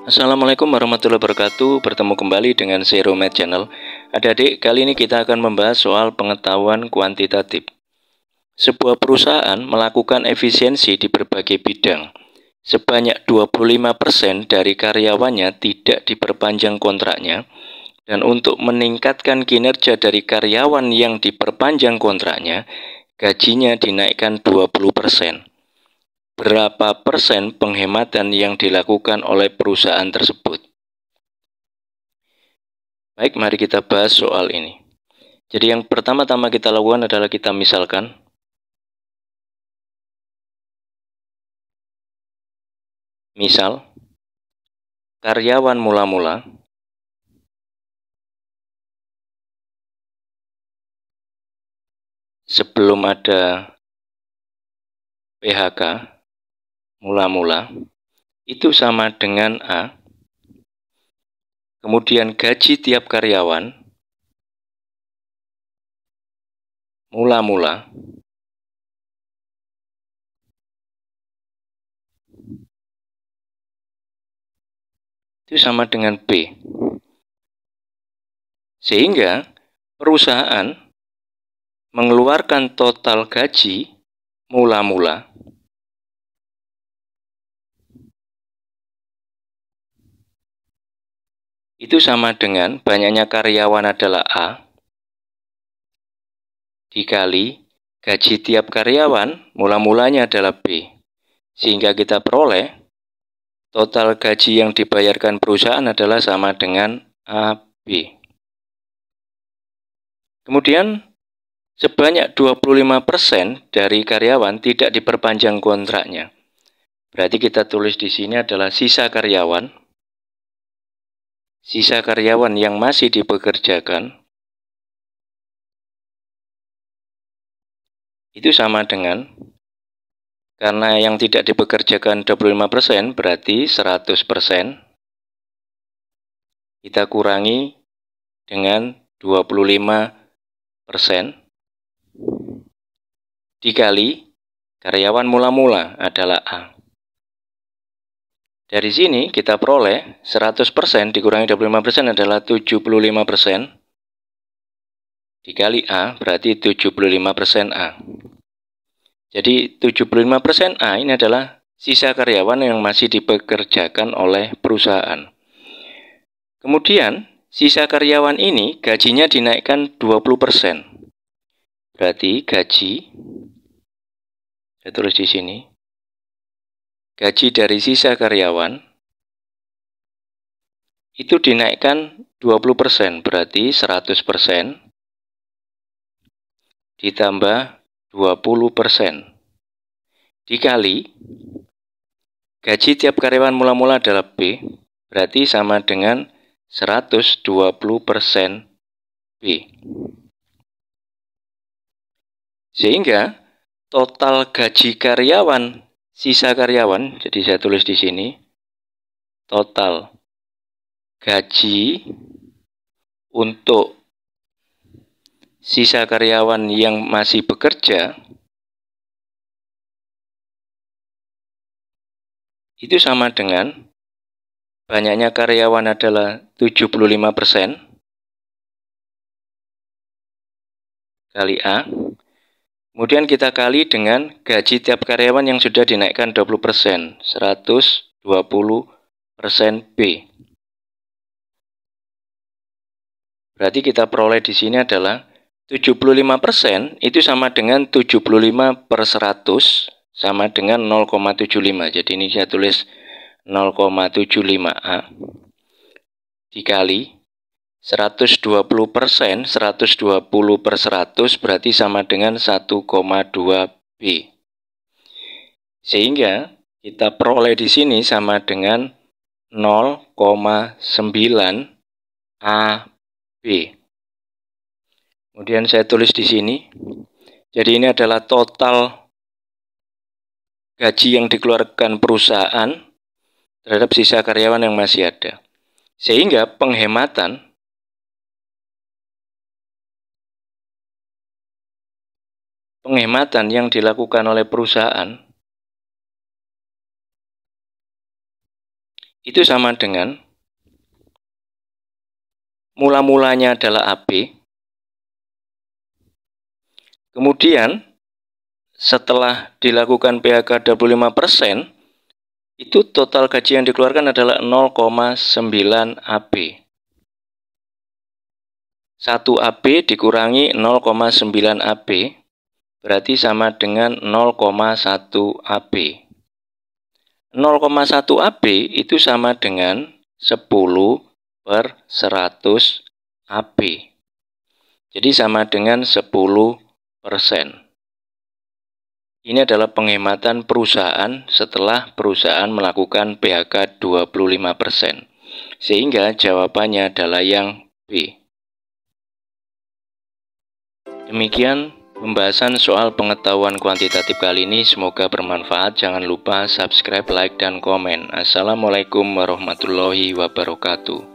Assalamualaikum warahmatullahi wabarakatuh. Bertemu kembali dengan Zero Math Channel. Adik-adik, kali ini kita akan membahas soal pengetahuan kuantitatif. Sebuah perusahaan melakukan efisiensi di berbagai bidang. Sebanyak 25% dari karyawannya tidak diperpanjang kontraknya, dan untuk meningkatkan kinerja dari karyawan yang diperpanjang kontraknya, gajinya dinaikkan 20%. Berapa persen penghematan yang dilakukan oleh perusahaan tersebut? Baik, mari kita bahas soal ini. Jadi yang pertama-tama kita lakukan adalah kita misalkan. Misal, karyawan mula-mula sebelum ada PHK mula-mula itu sama dengan A. Kemudian gaji tiap karyawan mula-mula itu sama dengan B. Sehingga perusahaan mengeluarkan total gaji mula-mula itu sama dengan banyaknya karyawan adalah A dikali gaji tiap karyawan mula-mulanya adalah B. Sehingga kita peroleh total gaji yang dibayarkan perusahaan adalah sama dengan AB. Kemudian sebanyak 25% dari karyawan tidak diperpanjang kontraknya. Berarti kita tulis di sini adalah sisa karyawan yang masih dipekerjakan itu sama dengan, karena yang tidak dipekerjakan 25%, berarti 100%. Kita kurangi dengan 25% dikali karyawan mula-mula adalah A. Dari sini kita peroleh 100% dikurangi 25% adalah 75%. Dikali A berarti 75% A. Jadi 75% A ini adalah sisa karyawan yang masih dipekerjakan oleh perusahaan. Kemudian sisa karyawan ini gajinya dinaikkan 20%. Berarti gaji, saya tulis di sini, gaji dari sisa karyawan itu dinaikkan 20%, berarti 100% ditambah 20% dikali gaji tiap karyawan mula-mula adalah B, berarti sama dengan 120% B. Sehingga total gaji karyawan, sisa karyawan, jadi saya tulis di sini, total gaji untuk sisa karyawan yang masih bekerja itu sama dengan banyaknya karyawan adalah 75% kali A. Kemudian kita kali dengan gaji tiap karyawan yang sudah dinaikkan 20%, 120% B. Berarti kita peroleh di sini adalah 75% itu sama dengan 75/100 sama dengan 0,75. Jadi ini saya tulis 0,75A dikali 120%, 120/100 berarti sama dengan 1,2 B. Sehingga kita peroleh di sini sama dengan 0,9 AB. Kemudian saya tulis di sini. Jadi ini adalah total gaji yang dikeluarkan perusahaan terhadap sisa karyawan yang masih ada. Sehingga penghematan yang dilakukan oleh perusahaan itu sama dengan mula-mulanya adalah AB. Kemudian setelah dilakukan PHK 25%, itu total gaji yang dikeluarkan adalah 0,9 AB. 1 AB dikurangi 0,9 AB berarti sama dengan 0,1 AB. 0,1 AB itu sama dengan 10/100 AB. Jadi sama dengan 10%. Ini adalah penghematan perusahaan setelah perusahaan melakukan PHK 25%. Sehingga jawabannya adalah yang B. Demikian pembahasan soal pengetahuan kuantitatif kali ini. Semoga bermanfaat. Jangan lupa subscribe, like, dan komen. Assalamualaikum warahmatullahi wabarakatuh.